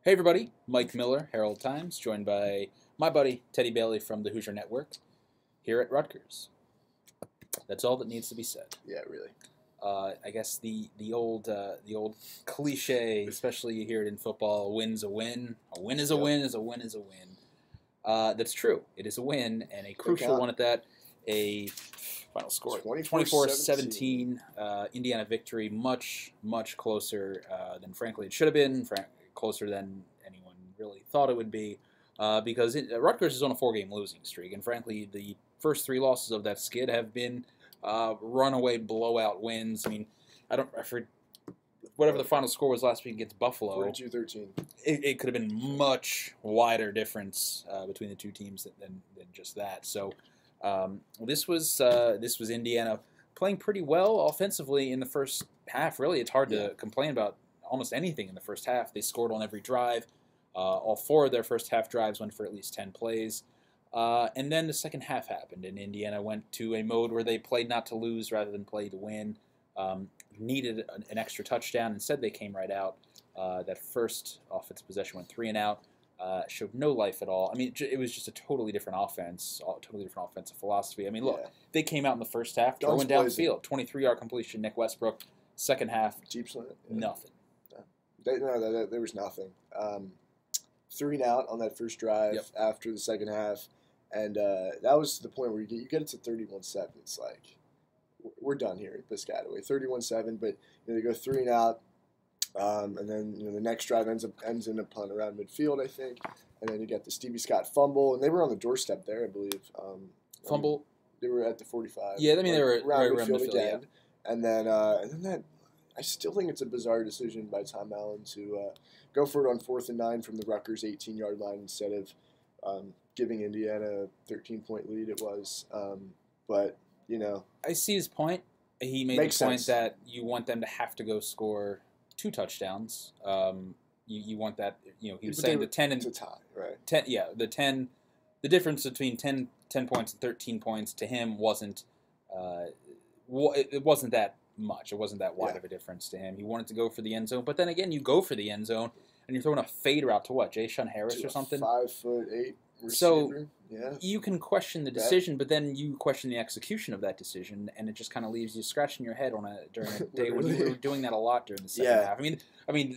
Hey everybody, Mike Miller, Herald Times, joined by my buddy Teddy Bailey from the Hoosier Network here at Rutgers. That's all that needs to be said. Yeah, really. I guess the old cliche, especially you hear it in football: a win's a win, a win is a win, is a win is a win. That's true. It is a win, and a crucial one at that. A final score 24-17 Indiana victory, much closer than frankly it should have been. Closer than anyone really thought it would be, because Rutgers is on a 4-game losing streak, and frankly, the first 3 losses of that skid have been runaway blowout wins. I mean, I forget whatever the final score was last week against Buffalo. 42-13. It could have been much wider difference between the two teams than just that. So this was Indiana playing pretty well offensively in the first half. Really, it's hard to complain about almost anything in the first half. They scored on every drive. All 4 of their first half drives went for at least 10 plays. And then the second half happened, and Indiana went to a mode where they played not to lose rather than play to win. Needed an extra touchdown. Instead, they came right out. That first offensive possession went 3 and out. Showed no life at all. I mean, it was just a totally different offense, totally different offensive philosophy. I mean, look, they came out in the first half, throwing down the field, 23-yard completion, Nick Westbrook. Second half, deep slant, nothing. There was nothing. 3 and out on that first drive after the second half, and that was the point where you get it to 31-7. It's like we're done here at Piscataway, 31-7. But they go 3 and out, and then the next drive ends in a punt around midfield, I think, and then you get the Stevie Scott fumble, and they were on the doorstep there, I believe. Fumble. They were at the 45. Yeah, I mean they were around midfield again, and then that. I still think it's a bizarre decision by Tom Allen to go for it on 4th and 9 from the Rutgers 18-yard line instead of giving Indiana a 13-point lead. It was, but I see his point. He made the point that you want them to have to go score 2 touchdowns. You want that. He was saying the 10 and to tie, right? 10, yeah, the 10. The difference between 10 points and 13 points to him wasn't. It wasn't that much. It wasn't that wide of a difference to him. He wanted to go for the end zone, but then again, you go for the end zone and you're throwing a fader out to what? Jay-Shun Harris or something? 5'8" receiver. So yeah. You can question the decision, but then you question the execution of that decision, and it just kind of leaves you scratching your head during a day when you were doing that a lot during the second half. I mean,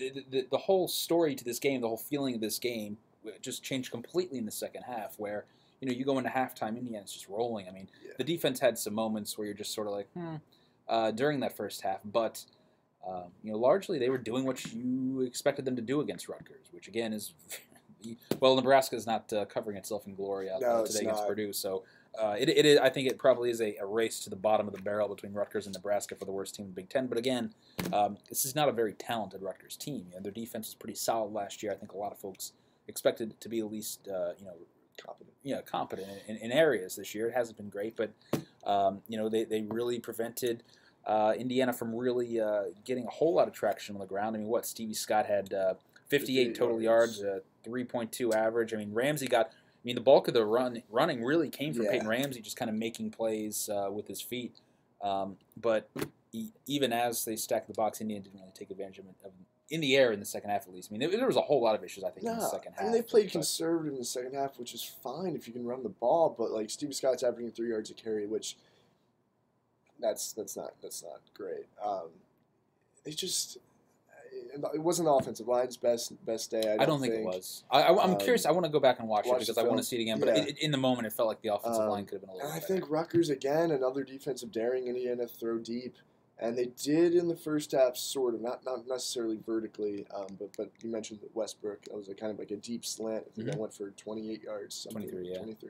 the whole story to this game, the whole feeling of this game, just changed completely in the second half, where you go into halftime, Indiana's just rolling. I mean, the defense had some moments where you're just sort of like, during that first half, but largely they were doing what you expected them to do against Rutgers, which again is, well, Nebraska is not covering itself in glory today against Purdue, so I think it probably is a race to the bottom of the barrel between Rutgers and Nebraska for the worst team in the Big Ten. But again, this is not a very talented Rutgers team. Their defense was pretty solid last year. I think a lot of folks expected it to be at least competent in areas this year. It hasn't been great, but they really prevented Indiana from really getting a whole lot of traction on the ground. I mean, Stevie Scott had 58 total yards, 3.2 average. I mean, Ramsey got. I mean, the bulk of the running really came from Peyton Ramsey, just kind of making plays with his feet. But even as they stacked the box, Indiana didn't really take advantage of it. In the air in the second half, at least. I mean, there was a whole lot of issues, I think, in the second half. I mean, they played conservative in the second half, which is fine if you can run the ball. But like Stevie Scott's averaging 3 yards a carry, which that's not great. It wasn't the offensive line's best day. I don't think it was. I'm curious. I want to go back and watch it because I want to see it again. But in the moment, it felt like the offensive line could have been a little better. I think Rutgers, again, another defensive daring Indiana throw deep. And they did in the first half, sort of, not necessarily vertically, but you mentioned that Westbrook. That was kind of like a deep slant. I think that went for 28 yards. 23, yeah. 23,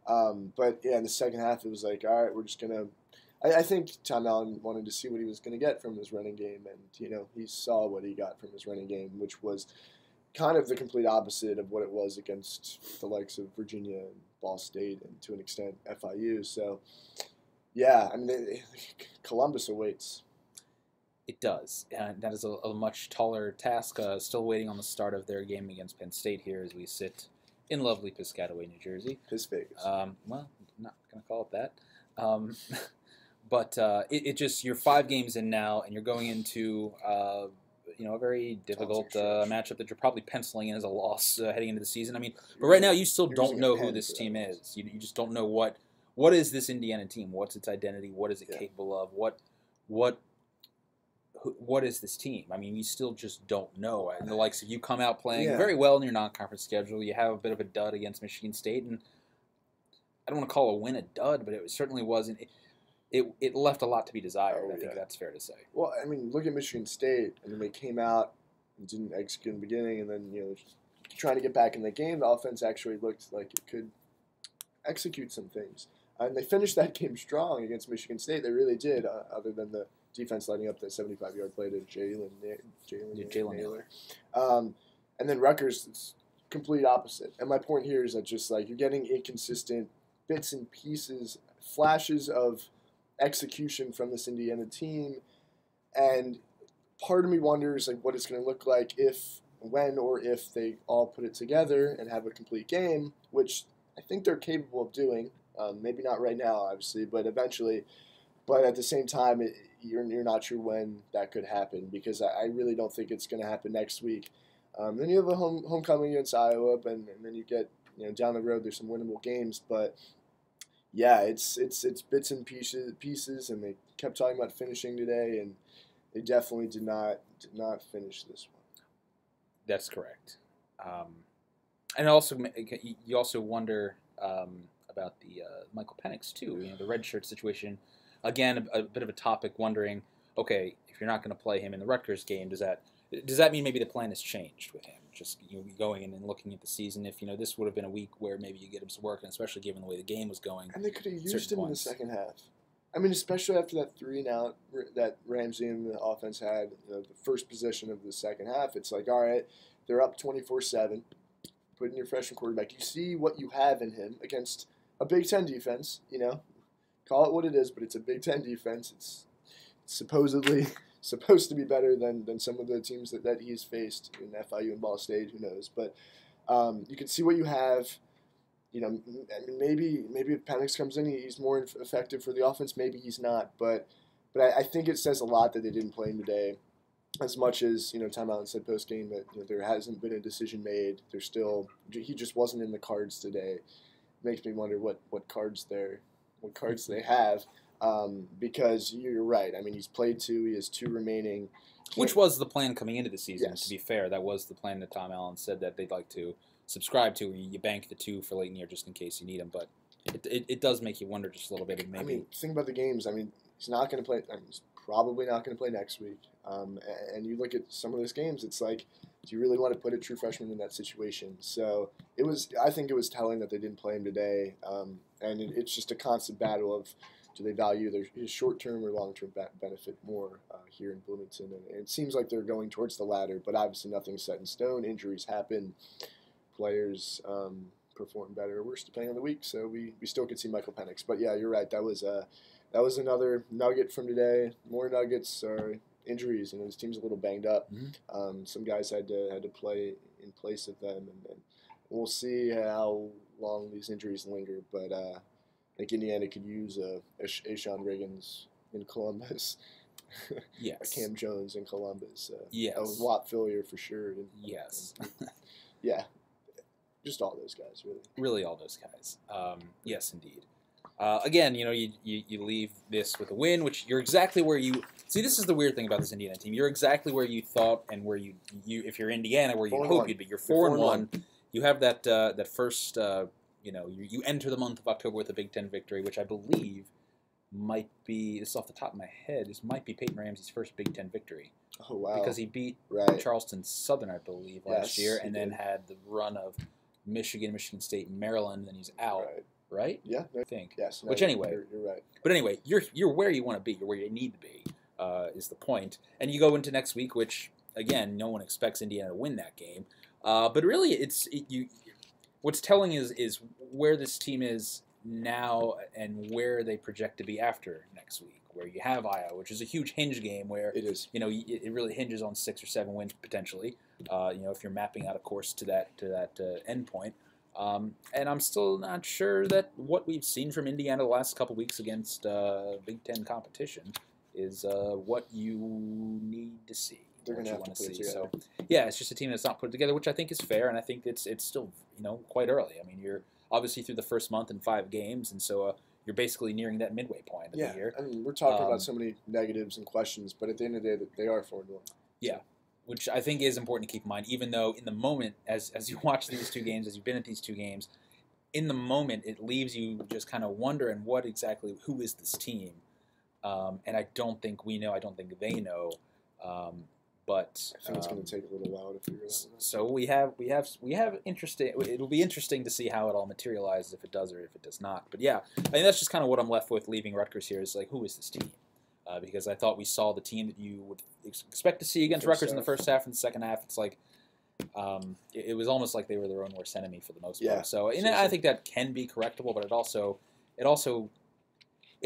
20. But, in the second half, it was like, all right, we're just going to – I think Tom Allen wanted to see what he was going to get from his running game. And, he saw what he got from his running game, which was kind of the complete opposite of what it was against the likes of Virginia and Ball State and, to an extent, FIU. So – yeah, I mean, Columbus awaits. It does, and that is a much taller task. Still waiting on the start of their game against Penn State here as we sit in lovely Piscataway, New Jersey. Piss Vegas. Well, not going to call it that. But it just, you're 5 games in now, and you're going into a very difficult matchup that you're probably penciling in as a loss heading into the season. I mean, but right now you still don't know who this team is. You just don't know what is this Indiana team? What's its identity? What is it capable of? What is this team? I mean, you still just don't know. And the likes of you come out playing very well in your non-conference schedule. You have a bit of a dud against Michigan State, and I don't want to call a win a dud, but it certainly wasn't. It left a lot to be desired. I think that's fair to say. Well, I mean, look at Michigan State. I mean, they came out and didn't execute in the beginning, and then trying to get back in the game, the offense actually looked like it could execute some things. And they finished that game strong against Michigan State. They really did, other than the defense lighting up the 75-yard play to Jalen Naylor. And then Rutgers, it's complete opposite. And my point here is that just like you're getting inconsistent bits and pieces, flashes of execution from this Indiana team. And part of me wonders like what it's going to look like when or if they all put it together and have a complete game, which I think they're capable of doing. Maybe not right now, obviously, but eventually. But at the same time, you're not sure when that could happen because I really don't think it's going to happen next week. Then you have a homecoming against Iowa, and then you get down the road. There's some winnable games, but yeah, it's bits and pieces, and they kept talking about finishing today, and they definitely did not finish this one. That's correct. And also, you also wonder about the Michael Penix too. The red shirt situation. Again, a bit of a topic. Wondering, okay, if you're not going to play him in the Rutgers game, does that mean maybe the plan has changed with him? Just going in and looking at the season. If this would have been a week where maybe you get him some work, and especially given the way the game was going, and they could have used him in the second half. I mean, especially after that 3-and-out that Ramsey and the offense had, the first possession of the second half. It's like, all right, they're up 24-7. Put in your freshman quarterback. You see what you have in him against a Big Ten defense. Call it what it is, but it's a Big Ten defense. It's supposedly supposed to be better than some of the teams that he's faced in FIU and Ball State. Who knows? But you can see what you have. Maybe if Penix comes in, he's more effective for the offense. Maybe he's not. But I think it says a lot that they didn't play him today. As much as Tom Allen said post game that there hasn't been a decision made. He just wasn't in the cards today. Makes me wonder what cards they have. Because you're right. I mean, he's played 2. He has 2 remaining. Which was the plan coming into the season, yes. To be fair. That was the plan that Tom Allen said that they'd like to subscribe to. You bank the 2 for late in the year just in case you need them. But it does make you wonder just a little bit. Maybe. I mean, think about the games. I mean, he's not going to play. He's probably not going to play next week. And you look at some of those games, it's like, do you really want to put a true freshman in that situation? So I think it was telling that they didn't play him today. And it's just a constant battle of, do they value his short-term or long-term benefit more here in Bloomington? And it seems like they're going towards the latter, but obviously nothing's set in stone. Injuries happen. Players perform better or worse depending on the week. So we still could see Michael Penix. But yeah, you're right. That was another nugget from today. More nuggets are injuries. This team's a little banged up. Mm-hmm. Some guys had to play in place of them, and we'll see how long these injuries linger. But I think Indiana could use a Sean Riggins in Columbus. Yes. A Cam Jones in Columbus. Yes. A Watt Fillier for sure. Yes. Yeah. Just all those guys, really. Really all those guys. Yes, indeed. Again, you leave this with a win, which you're exactly where you see. This is the weird thing about this Indiana team. You're exactly where you thought, and where you if you're Indiana, where you hope you'd be. You're 4-1. You have that first. You enter the month of October with a Big Ten victory, which I believe might be. This is off the top of my head. This might be Peyton Ramsey's first Big Ten victory. Oh wow! Because he beat Charleston Southern, I believe, last year, and then had the run of Michigan, Michigan State, and Maryland. Then he's out. Right? Yeah, I think. Yes. Which anyway, you're right. But anyway, you're where you want to be. You're where you need to be. Is the point. And you go into next week, which again, no one expects Indiana to win that game. But really, what's telling is where this team is now and where they project to be after next week. Where you have Iowa, which is a huge hinge game, where it is. It really hinges on 6 or 7 wins potentially. If you're mapping out a course to that end point. And I'm still not sure that what we've seen from Indiana the last couple weeks against Big Ten competition is what you need to see. they're what going you to want to see. together. So yeah, it's just a team that's not put together, which I think is fair, and I think it's still quite early. I mean, you're obviously through the first month and 5 games, and so you're basically nearing that midway point of the year. I mean, we're talking about so many negatives and questions, but at the end of the day, they are 4-1. Yeah, which I think is important to keep in mind, even though in the moment, as you watch these 2 games, as you've been at these 2 games, in the moment, it leaves you just kind of wondering who is this team? And I don't think we know. I don't think they know. But I think it's going to take a little while to figure it out. So we have interesting. It'll be interesting to see how it all materializes, if it does or if it does not. But yeah, I think that's just kind of what I'm left with leaving Rutgers here. Is like, who is this team? Because I thought we saw the team that you would expect to see against Rutgers in the first half and the second half. It's like it was almost like they were their own worst enemy for the most part. So I think that can be correctable, but it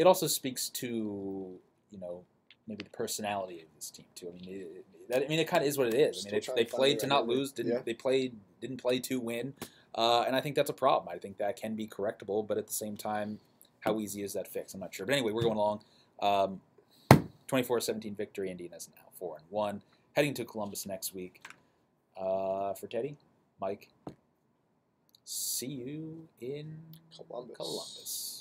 also speaks to maybe the personality of this team too. I mean, it kind of is what it is. I mean, they played to not lose. Didn't play to win, and I think that's a problem. I think that can be correctable, but at the same time, how easy is that fix? I'm not sure. But anyway, we're going along. 24-17 victory. Indiana's now 4-1, heading to Columbus next week. For Teddy, Mike, see you in Columbus.